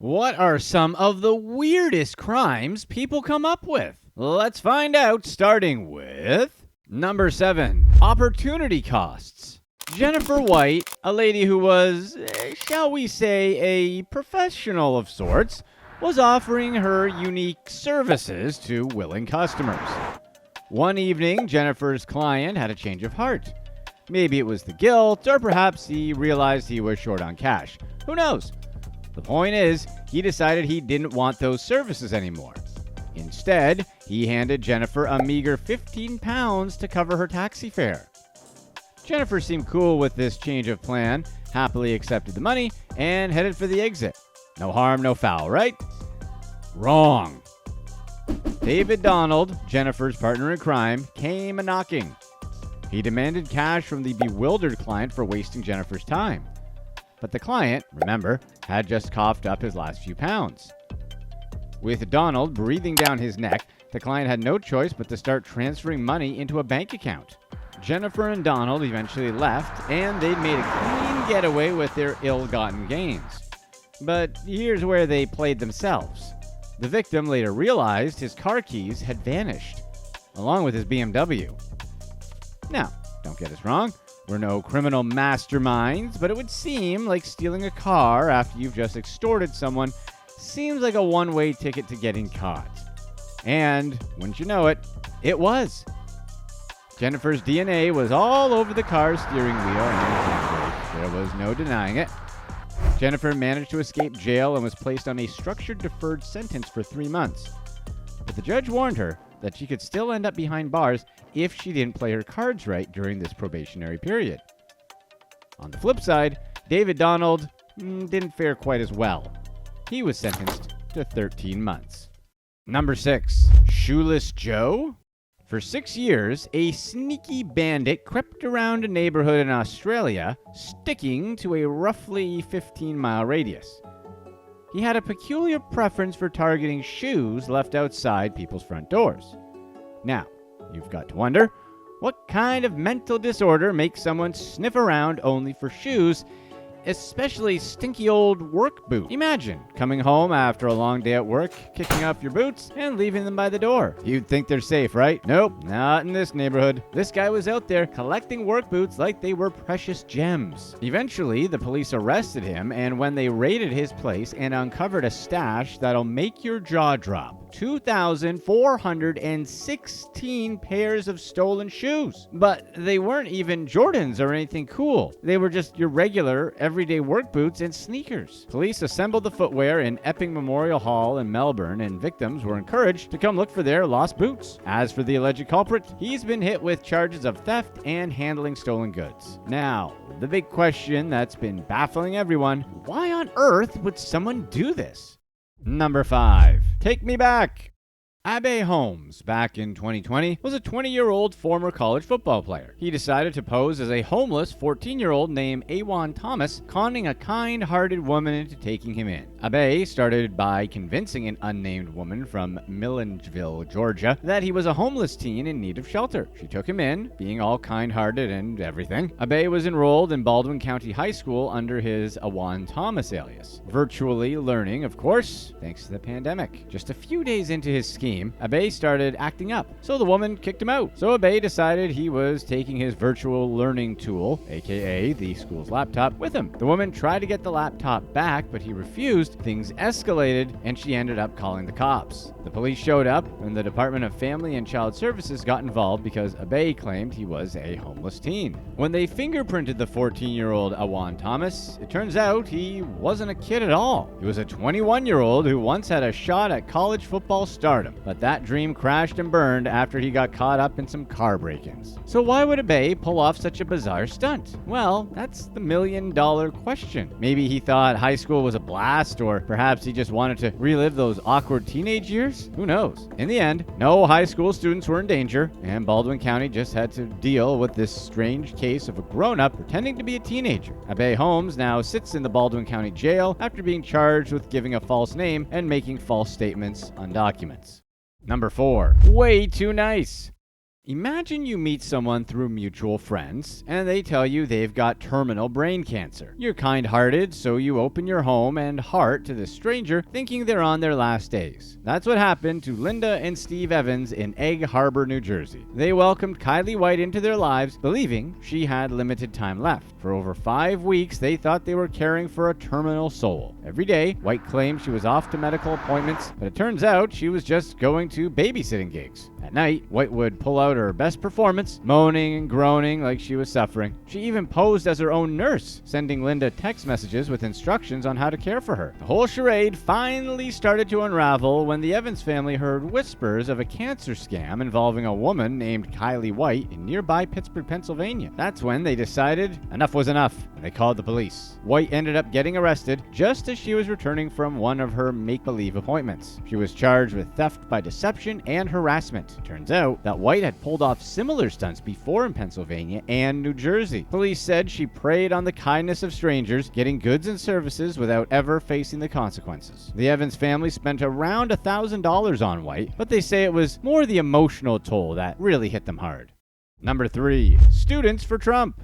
What are some of the weirdest crimes people come up with? Let's find out, starting with number 7, opportunity costs. Jennifer Whyte, a lady who was, shall we say, a professional of sorts, was offering her unique services to willing customers. One evening, Jennifer's client had a change of heart. Maybe it was the guilt, or perhaps he realized he was short on cash. Who knows? The point is, he decided he didn't want those services anymore. Instead, he handed Jennifer a meager £15 to cover her taxi fare. Jennifer seemed cool with this change of plan, happily accepted the money, and headed for the exit. No harm, no foul, right? Wrong. David Donald, Jennifer's partner in crime, came a-knocking. He demanded cash from the bewildered client for wasting Jennifer's time. But the client, remember, had just coughed up his last few pounds. With Donald breathing down his neck, the client had no choice but to start transferring money into a bank account. Jennifer and Donald eventually left, and they'd made a clean getaway with their ill-gotten gains. But here's where they played themselves. The victim later realized his car keys had vanished, along with his BMW. Now, don't get us wrong, we're no criminal masterminds, but it would seem like stealing a car after you've just extorted someone seems like a one-way ticket to getting caught. And, wouldn't you know it, it was. Jennifer's DNA was all over the car's steering wheel and handbrake. There was no denying it. Jennifer managed to escape jail and was placed on a structured deferred sentence for 3 months. But the judge warned her that she could still end up behind bars if she didn't play her cards right during this probationary period. On the flip side, David Donald didn't fare quite as well. He was sentenced to 13 months. Number 6, Shoeless Joe? For 6 years, a sneaky bandit crept around a neighborhood in Australia, sticking to a roughly 15-mile radius. He had a peculiar preference for targeting shoes left outside people's front doors. Now, you've got to wonder, what kind of mental disorder makes someone sniff around only for shoes, especially stinky old work boots? Imagine coming home after a long day at work, kicking off your boots, and leaving them by the door. You'd think they're safe, right? Nope, not in this neighborhood. This guy was out there collecting work boots like they were precious gems. Eventually, the police arrested him, and when they raided his place and uncovered a stash that'll make your jaw drop, 2,416 pairs of stolen shoes. But they weren't even Jordans or anything cool. They were just your regular, everyday work boots and sneakers. Police assembled the footwear in Epping Memorial Hall in Melbourne, and victims were encouraged to come look for their lost boots. As for the alleged culprit, he's been hit with charges of theft and handling stolen goods. Now, the big question that's been baffling everyone, why on earth would someone do this? Number 5. Take me back. Abe Holmes, back in 2020, was a 20-year-old former college football player. He decided to pose as a homeless 14-year-old named Awan Thomas, conning a kind-hearted woman into taking him in. Abe started by convincing an unnamed woman from Milledgeville, Georgia, that he was a homeless teen in need of shelter. She took him in, being all kind-hearted and everything. Abe was enrolled in Baldwin County High School under his Awan Thomas alias. Virtually learning, of course, thanks to the pandemic. Just a few days into his scheme, Abe started acting up, so the woman kicked him out. So Abe decided he was taking his virtual learning tool, aka the school's laptop, with him. The woman tried to get the laptop back, but he refused. Things escalated, and she ended up calling the cops. The police showed up, and the Department of Family and Child Services got involved because Abe claimed he was a homeless teen. When they fingerprinted the 14-year-old Awan Thomas, it turns out he wasn't a kid at all. He was a 21-year-old who once had a shot at college football stardom. But that dream crashed and burned after he got caught up in some car break-ins. So why would Abe pull off such a bizarre stunt? Well, that's the million-dollar question. Maybe he thought high school was a blast, or perhaps he just wanted to relive those awkward teenage years? Who knows? In the end, no high school students were in danger, and Baldwin County just had to deal with this strange case of a grown-up pretending to be a teenager. Abe Holmes now sits in the Baldwin County Jail after being charged with giving a false name and making false statements on documents. Number 4. Way too nice. Imagine you meet someone through mutual friends, and they tell you they've got terminal brain cancer. You're kind-hearted, so you open your home and heart to this stranger, thinking they're on their last days. That's what happened to Linda and Steve Evans in Egg Harbor, New Jersey. They welcomed Kylie Whyte into their lives, believing she had limited time left. For over 5 weeks, they thought they were caring for a terminal soul. Every day, Whyte claimed she was off to medical appointments, but it turns out she was just going to babysitting gigs. At night, Whyte would pull out her best performance, moaning and groaning like she was suffering. She even posed as her own nurse, sending Linda text messages with instructions on how to care for her. The whole charade finally started to unravel when the Evans family heard whispers of a cancer scam involving a woman named Kylie Whyte in nearby Pittsburgh, Pennsylvania. That's when they decided enough was enough, and they called the police. Whyte ended up getting arrested just as she was returning from one of her make-believe appointments. She was charged with theft by deception and harassment. Turns out that Whyte had pulled off similar stunts before in Pennsylvania and New Jersey. Police said she preyed on the kindness of strangers, getting goods and services without ever facing the consequences. The Evans family spent around $1,000 on Whyte, but they say it was more the emotional toll that really hit them hard. Number 3. Students for Trump.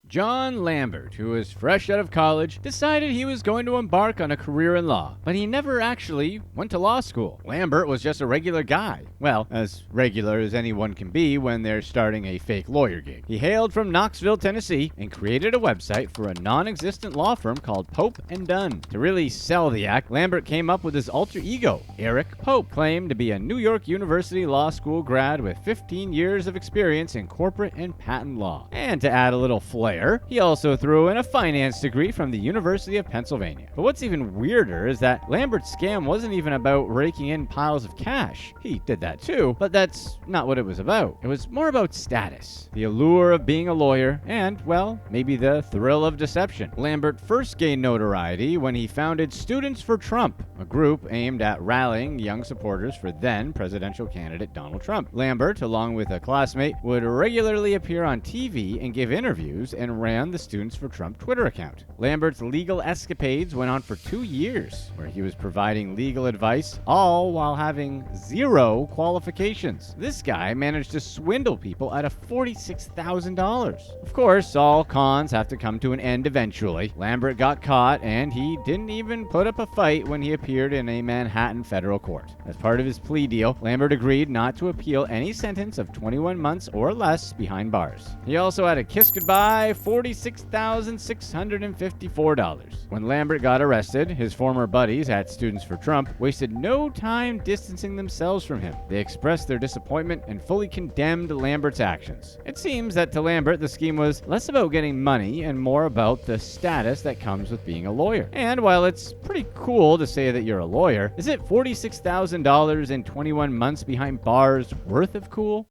John Lambert, who was fresh out of college, decided he was going to embark on a career in law, but he never actually went to law school. Lambert was just a regular guy. Well, as regular as anyone can be when they're starting a fake lawyer gig. He hailed from Knoxville, Tennessee, and created a website for a non-existent law firm called Pope & Dunn. To really sell the act, Lambert came up with his alter ego, Eric Pope, claimed to be a New York University Law School grad with 15 years of experience in corporate and patent law. And to add a little flair, he also threw in a finance degree from the University of Pennsylvania. But what's even weirder is that Lambert's scam wasn't even about raking in piles of cash. He did that too, but that's not what it was about. It was more about status, the allure of being a lawyer, and, well, maybe the thrill of deception. Lambert first gained notoriety when he founded Students for Trump, a group aimed at rallying young supporters for then presidential candidate Donald Trump. Lambert, along with a classmate, would regularly appear on TV and give interviews and ran the Students for Trump Twitter account. Lambert's legal escapades went on for 2 years, where he was providing legal advice, all while having 0 qualifications. This guy managed to swindle people out of $46,000. Of course, all cons have to come to an end eventually. Lambert got caught, and he didn't even put up a fight when he appeared in a Manhattan federal court. As part of his plea deal, Lambert agreed not to appeal any sentence of 21 months or less behind bars. He also had a kiss goodbye $46,654. When Lambert got arrested, his former buddies at Students for Trump wasted no time distancing themselves from him. They expressed their disappointment and fully condemned Lambert's actions. It seems that to Lambert, the scheme was less about getting money and more about the status that comes with being a lawyer. And while it's pretty cool to say that you're a lawyer, is it $46,000 and 21 months behind bars worth of cool?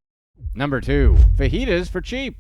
Number 2. Fajitas for cheap.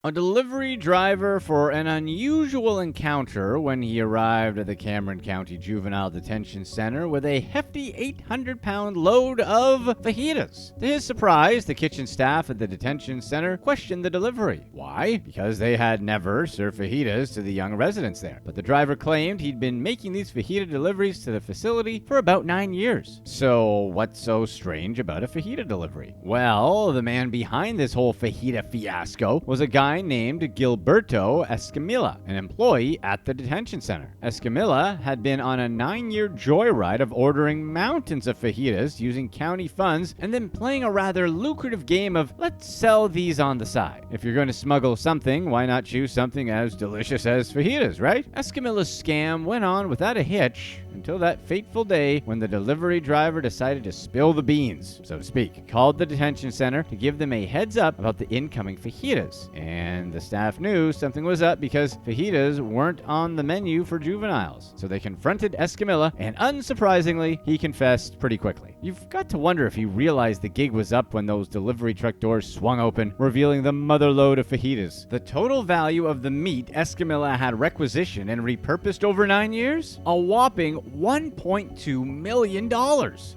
A delivery driver for an unusual encounter when he arrived at the Cameron County Juvenile Detention Center with a hefty 800-pound load of fajitas. To his surprise, the kitchen staff at the detention center questioned the delivery. Why? Because they had never served fajitas to the young residents there. But the driver claimed he'd been making these fajita deliveries to the facility for about 9 years. So what's so strange about a fajita delivery? Well, the man behind this whole fajita fiasco was a guy named Gilberto Escamilla, an employee at the detention center. Escamilla had been on a 9-year joyride of ordering mountains of fajitas using county funds and then playing a rather lucrative game of let's sell these on the side. If you're going to smuggle something, why not choose something as delicious as fajitas, right? Escamilla's scam went on without a hitch until that fateful day when the delivery driver decided to spill the beans, so to speak. He called the detention center to give them a heads up about the incoming fajitas, and the staff knew something was up because fajitas weren't on the menu for juveniles. So they confronted Escamilla, and unsurprisingly, he confessed pretty quickly. You've got to wonder if he realized the gig was up when those delivery truck doors swung open, revealing the motherload of fajitas. The total value of the meat Escamilla had requisitioned and repurposed over 9 years? A whopping $1.2 million.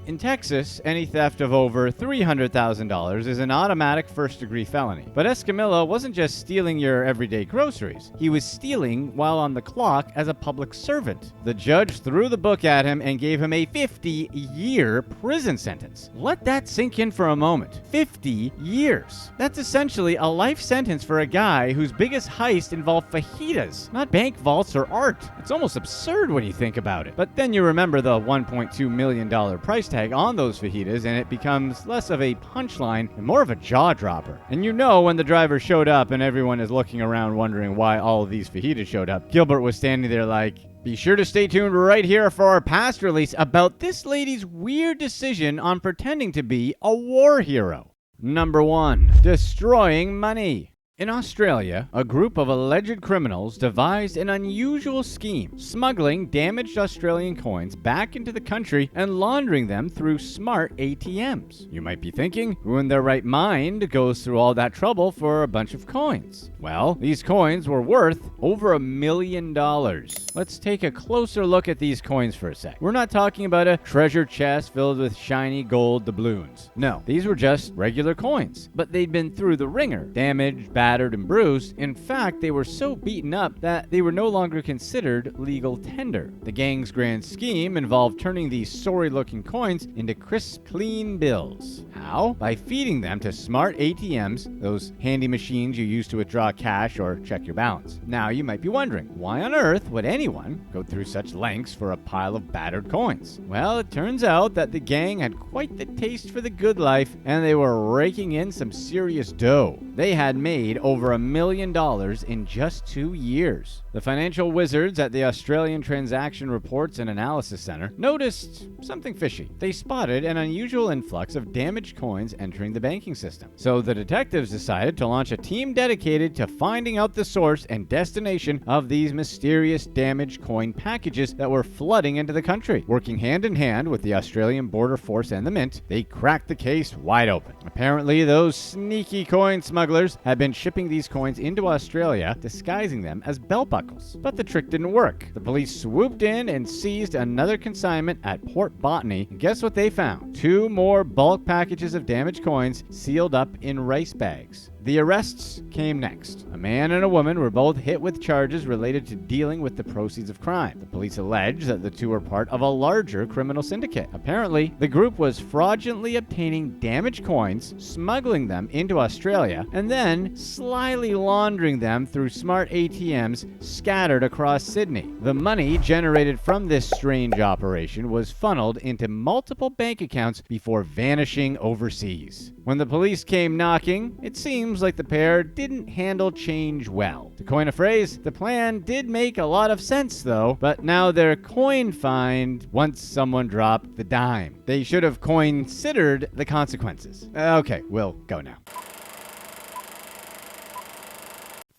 In Texas, any theft of over $300,000 is an automatic first-degree felony. But Escamilla wasn't just just stealing your everyday groceries. He was stealing while on the clock as a public servant. The judge threw the book at him and gave him a 50-year prison sentence. Let that sink in for a moment. 50 years. That's essentially a life sentence for a guy whose biggest heist involved fajitas, not bank vaults or art. It's almost absurd when you think about it. But then you remember the $1.2 million price tag on those fajitas, and it becomes less of a punchline and more of a jaw dropper. And you know when the driver showed up and everyone is looking around wondering why all of these fajitas showed up, Gilbert was standing there like, be sure to stay tuned right here for our past release about this lady's weird decision on pretending to be a war hero. Number 1. Destroying money. In Australia, a group of alleged criminals devised an unusual scheme, smuggling damaged Australian coins back into the country and laundering them through smart ATMs. You might be thinking, who in their right mind goes through all that trouble for a bunch of coins? Well, these coins were worth over $1 million. Let's take a closer look at these coins for a sec. We're not talking about a treasure chest filled with shiny gold doubloons. No, these were just regular coins, but they'd been through the ringer, damaged, battered, and bruised. In fact, they were so beaten up that they were no longer considered legal tender. The gang's grand scheme involved turning these sorry-looking coins into crisp, clean bills. How? By feeding them to smart ATMs, those handy machines you use to withdraw cash or check your balance. Now, you might be wondering, why on earth would anyone go through such lengths for a pile of battered coins? Well, it turns out that the gang had quite the taste for the good life, and they were raking in some serious dough. They had made over $1 million in just 2 years. The financial wizards at the Australian Transaction Reports and Analysis Center noticed something fishy. They spotted an unusual influx of damaged coins entering the banking system. So the detectives decided to launch a team dedicated to finding out the source and destination of these mysterious damaged coin packages that were flooding into the country. Working hand in hand with the Australian Border Force and the Mint, they cracked the case wide open. Apparently, those sneaky coin smugglers had been shipping these coins into Australia, disguising them as belt buckles. But the trick didn't work. The police swooped in and seized another consignment at Port Botany. And guess what they found? 2 more bulk packages of damaged coins sealed up in rice bags. The arrests came next. A man and a woman were both hit with charges related to dealing with the proceeds of crime. The police allege that the two were part of a larger criminal syndicate. Apparently, the group was fraudulently obtaining damaged coins, smuggling them into Australia, and then slyly laundering them through smart ATMs scattered across Sydney. The money generated from this strange operation was funneled into multiple bank accounts before vanishing overseas. When the police came knocking, it seems like the pair didn't handle change well. To coin a phrase, the plan did make a lot of sense though, but now they're coin-fined once someone dropped the dime. They should have considered the consequences. Okay, we'll go now.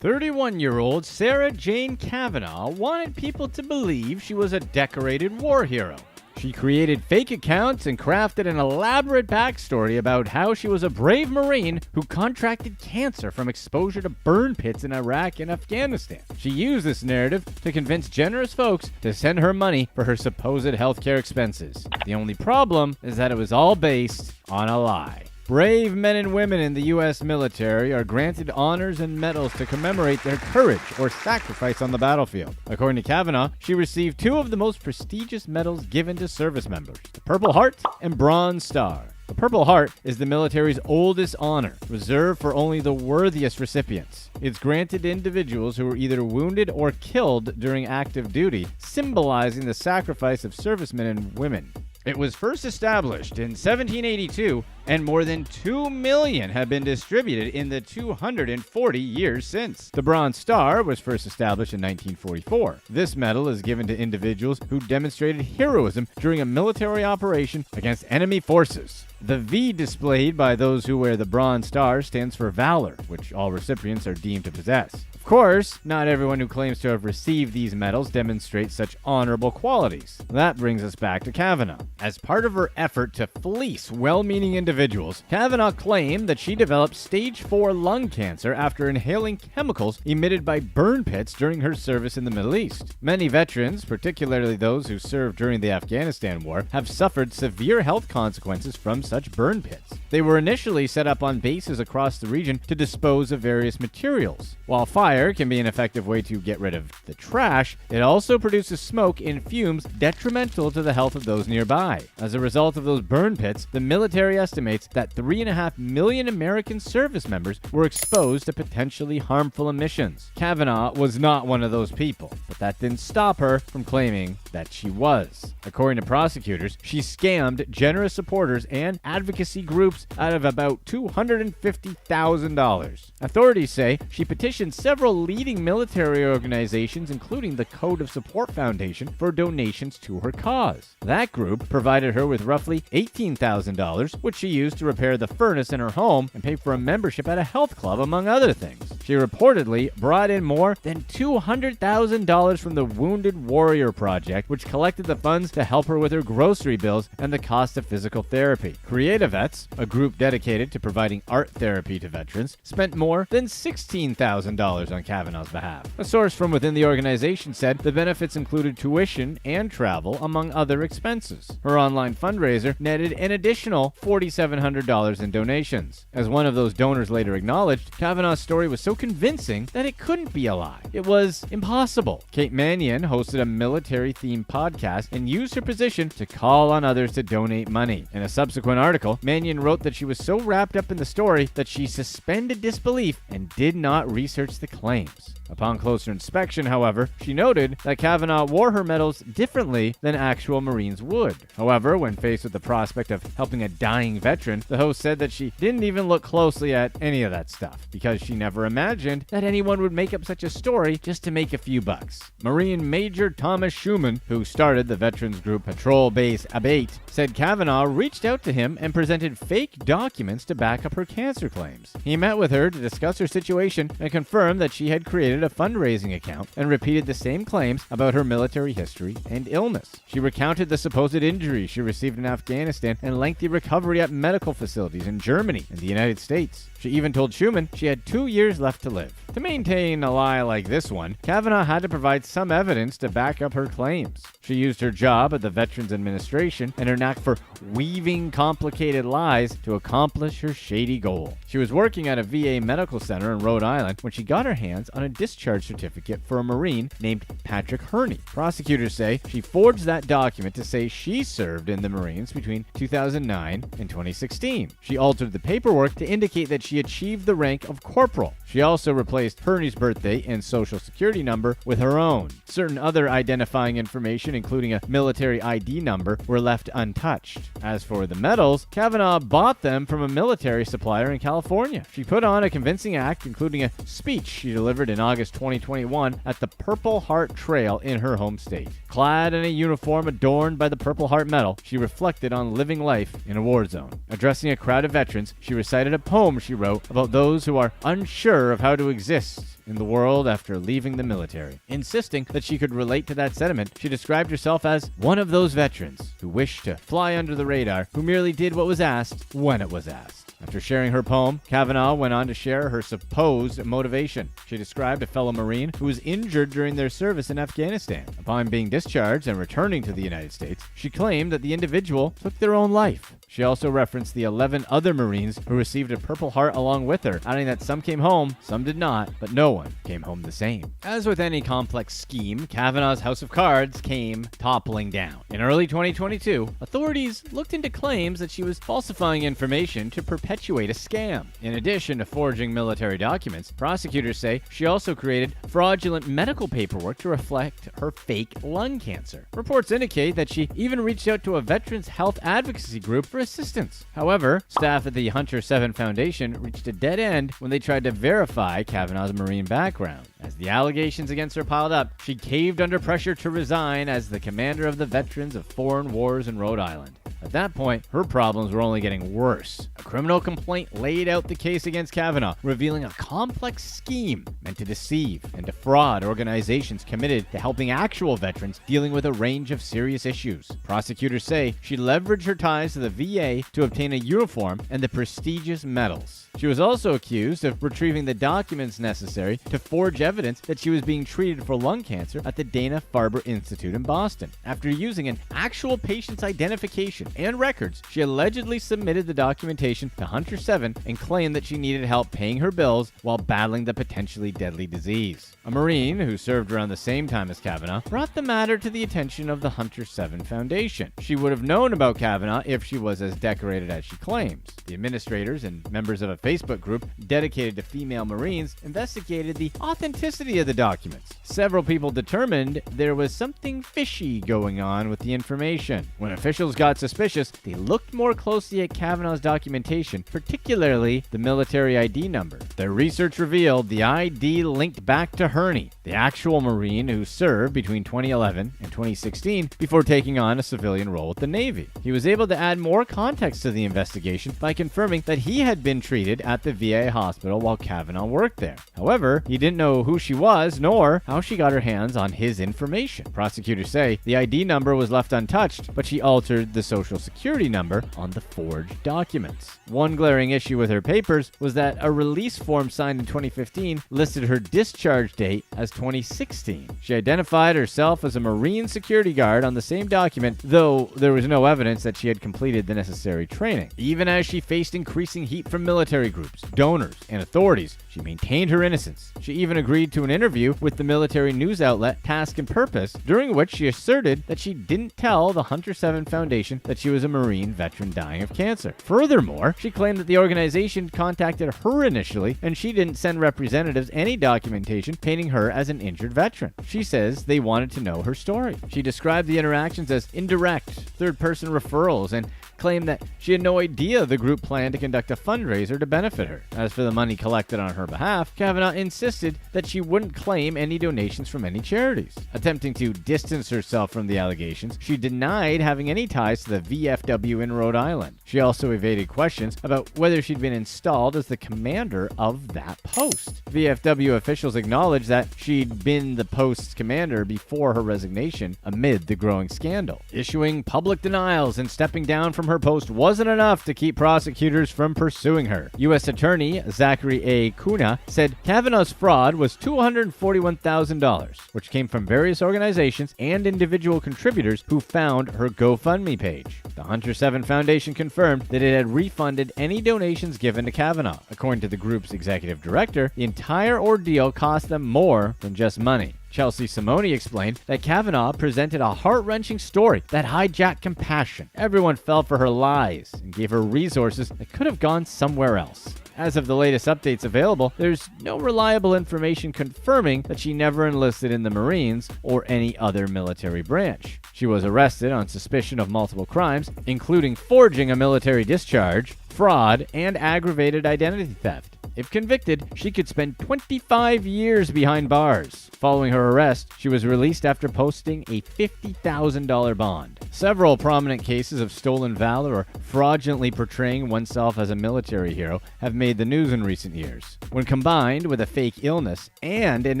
31-year-old Sarah Jane Kavanaugh wanted people to believe she was a decorated war hero. She created fake accounts and crafted an elaborate backstory about how she was a brave Marine who contracted cancer from exposure to burn pits in Iraq and Afghanistan. She used this narrative to convince generous folks to send her money for her supposed healthcare expenses. The only problem is that it was all based on a lie. Brave men and women in the U.S. military are granted honors and medals to commemorate their courage or sacrifice on the battlefield. According to Kavanaugh, she received 2 of the most prestigious medals given to service members, the Purple Heart and Bronze Star. The Purple Heart is the military's oldest honor, reserved for only the worthiest recipients. It's granted to individuals who were either wounded or killed during active duty, symbolizing the sacrifice of servicemen and women. It was first established in 1782, and more than 2 million have been distributed in the 240 years since. The Bronze Star was first established in 1944. This medal is given to individuals who demonstrated heroism during a military operation against enemy forces. The V displayed by those who wear the Bronze Star stands for valor, which all recipients are deemed to possess. Of course, not everyone who claims to have received these medals demonstrates such honorable qualities. That brings us back to Kavanaugh. As part of her effort to fleece well-meaning individuals, Kavanaugh claimed that she developed stage 4 lung cancer after inhaling chemicals emitted by burn pits during her service in the Middle East. Many veterans, particularly those who served during the Afghanistan War, have suffered severe health consequences from such burn pits. They were initially set up on bases across the region to dispose of various materials. While fire can be an effective way to get rid of the trash, it also produces smoke and fumes detrimental to the health of those nearby. As a result of those burn pits, the military estimates that 3.5 million American service members were exposed to potentially harmful emissions. Kavanaugh was not one of those people, but that didn't stop her from claiming that she was. According to prosecutors, she scammed generous supporters and advocacy groups out of about $250,000. Authorities say she petitioned several leading military organizations, including the Code of Support Foundation, for donations to her cause. That group provided her with roughly $18,000, which she used to repair the furnace in her home and pay for a membership at a health club, among other things. She reportedly brought in more than $200,000 from the Wounded Warrior Project, which collected the funds to help her with her grocery bills and the cost of physical therapy. Creative Vets, a group dedicated to providing art therapy to veterans, spent more than $16,000 on Kavanaugh's behalf. A source from within the organization said the benefits included tuition and travel, among other expenses. Her online fundraiser netted an additional $4,700 in donations. As one of those donors later acknowledged, Kavanaugh's story was so convincing that it couldn't be a lie. It was impossible. Kate Mannion hosted a military-themed podcast and used her position to call on others to donate money. In a subsequent article, Mannion wrote that she was so wrapped up in the story that she suspended disbelief and did not research the claims. Upon closer inspection, however, she noted that Kavanaugh wore her medals differently than actual Marines would. However, when faced with the prospect of helping a dying veteran, the host said that she didn't even look closely at any of that stuff, because she never imagined that anyone would make up such a story just to make a few bucks. Marine Major Thomas Schumann, who started the veterans group Patrol Base Abate, said Kavanaugh reached out to him and presented fake documents to back up her cancer claims. He met with her to discuss her situation and confirmed that she had created a fundraising account and repeated the same claims about her military history and illness. She recounted the supposed injuries she received in Afghanistan and lengthy recovery at medical facilities in Germany and the United States. She even told Schumann she had 2 years left to live. To maintain a lie like this one, Kavanaugh had to provide some evidence to back up her claims. She used her job at the Veterans Administration and her knack for weaving complicated lies to accomplish her shady goal. She was working at a VA medical center in Rhode Island when she got her hands on a discharge certificate for a Marine named Patrick Herney. Prosecutors say she forged that document to say she served in the Marines between 2009 and 2016. She altered the paperwork to indicate that she achieved the rank of corporal. She also replaced Herney's birthday and social security number with her own. Certain other identifying information, including a military ID number, were left untouched. As for the medals, Kavanaugh bought them from a military supplier in California. She put on a convincing act, including a speech she delivered in August 2021 at the Purple Heart Trail in her home state. Clad in a uniform adorned by the Purple Heart medal, she reflected on living life in a war zone. Addressing a crowd of veterans, she recited a poem she wrote about those who are unsure of how to exist in the world after leaving the military. Insisting that she could relate to that sentiment, she described herself as one of those veterans who wished to fly under the radar, who merely did what was asked when it was asked. After sharing her poem, Kavanaugh went on to share her supposed motivation. She described a fellow Marine who was injured during their service in Afghanistan. Upon being discharged and returning to the United States, she claimed that the individual took their own life. She also referenced the 11 other Marines who received a Purple Heart along with her, adding that some came home, some did not, but no one came home the same. As with any complex scheme, Kavanaugh's house of cards came toppling down. In early 2022, authorities looked into claims that she was falsifying information to perpetuate a scam. In addition to forging military documents, prosecutors say she also created fraudulent medical paperwork to reflect her fake lung cancer. Reports indicate that she even reached out to a veterans health advocacy group for assistance. However, staff at the Hunter 7 Foundation reached a dead end when they tried to verify Kavanaugh's Marine background. As the allegations against her piled up, she caved under pressure to resign as the commander of the Veterans of Foreign Wars in Rhode Island. At that point, her problems were only getting worse. A criminal complaint laid out the case against Kavanaugh, revealing a complex scheme meant to deceive and defraud organizations committed to helping actual veterans dealing with a range of serious issues. Prosecutors say she leveraged her ties to the VA to obtain a uniform and the prestigious medals. She was also accused of retrieving the documents necessary to forge evidence that she was being treated for lung cancer at the Dana-Farber Institute in Boston. After using an actual patient's identification and records, she allegedly submitted the documentation to Hunter 7 and claimed that she needed help paying her bills while battling the potentially deadly disease. A Marine who served around the same time as Kavanaugh brought the matter to the attention of the Hunter 7 Foundation. She would have known about Kavanaugh if she was as decorated as she claims. The administrators and members of a Facebook group dedicated to female Marines investigated the authenticity of the documents. Several people determined there was something fishy going on with the information. When officials got suspicious, they looked more closely at Kavanaugh's documentation, particularly the military ID number. Their research revealed the ID linked back to Herney, the actual Marine who served between 2011 and 2016 before taking on a civilian role with the Navy. He was able to add more context to the investigation by confirming that he had been treated at the VA hospital while Kavanaugh worked there. However, he didn't know who she was nor how she got her hands on his information. Prosecutors say the ID number was left untouched, but she altered the social security number on the forged documents. One glaring issue with her papers was that a release form signed in 2015 listed her discharge date as 2016. She identified herself as a Marine security guard on the same document, though there was no evidence that she had completed the necessary training. Even as she faced increasing heat from military groups, donors, and authorities, she maintained her innocence. She even agreed to an interview with the military news outlet Task and Purpose, during which she asserted that she didn't tell the Hunter 7 Foundation that she was a Marine veteran dying of cancer. Furthermore, she claimed that the organization contacted her initially, and she didn't send representatives any documentation painting her as an injured veteran. She says they wanted to know her story. She described the interactions as indirect, third-person referrals, and claimed that she had no idea the group planned to conduct a fundraiser to benefit her. As for the money collected on her behalf, Kavanaugh insisted that she wouldn't claim any donations from any charities. Attempting to distance herself from the allegations, she denied having any ties to the VFW in Rhode Island. She also evaded questions about whether she'd been installed as the commander of that post. VFW officials acknowledged that she'd been the post's commander before her resignation amid the growing scandal. Issuing public denials and stepping down from her post wasn't enough to keep prosecutors from pursuing her. U.S. Attorney Zachary A. Kuna said Kavanaugh's fraud was $241,000, which came from various organizations and individual contributors who found her GoFundMe page. The Hunter 7 Foundation confirmed that it had refunded any donations given to Kavanaugh. According to the group's executive director, the entire ordeal cost them more than just money. Chelsea Simone explained that Kavanaugh presented a heart-wrenching story that hijacked compassion. Everyone fell for her lies and gave her resources that could have gone somewhere else. As of the latest updates available, there's no reliable information confirming that she never enlisted in the Marines or any other military branch. She was arrested on suspicion of multiple crimes, including forging a military discharge, fraud, and aggravated identity theft. If convicted, she could spend 25 years behind bars. Following her arrest, she was released after posting a $50,000 bond. Several prominent cases of stolen valor or fraudulently portraying oneself as a military hero have made the news in recent years. When combined with a fake illness and an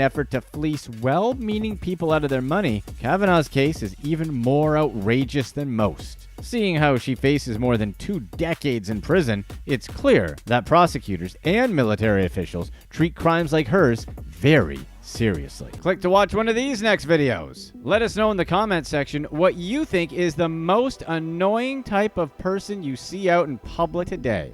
effort to fleece well-meaning people out of their money, Kavanaugh's case is even more outrageous than most. Seeing how she faces more than 2 decades in prison, it's clear that prosecutors and military officials treat crimes like hers very seriously. Click to watch one of these next videos. Let us know in the comment section what you think is the most annoying type of person you see out in public today.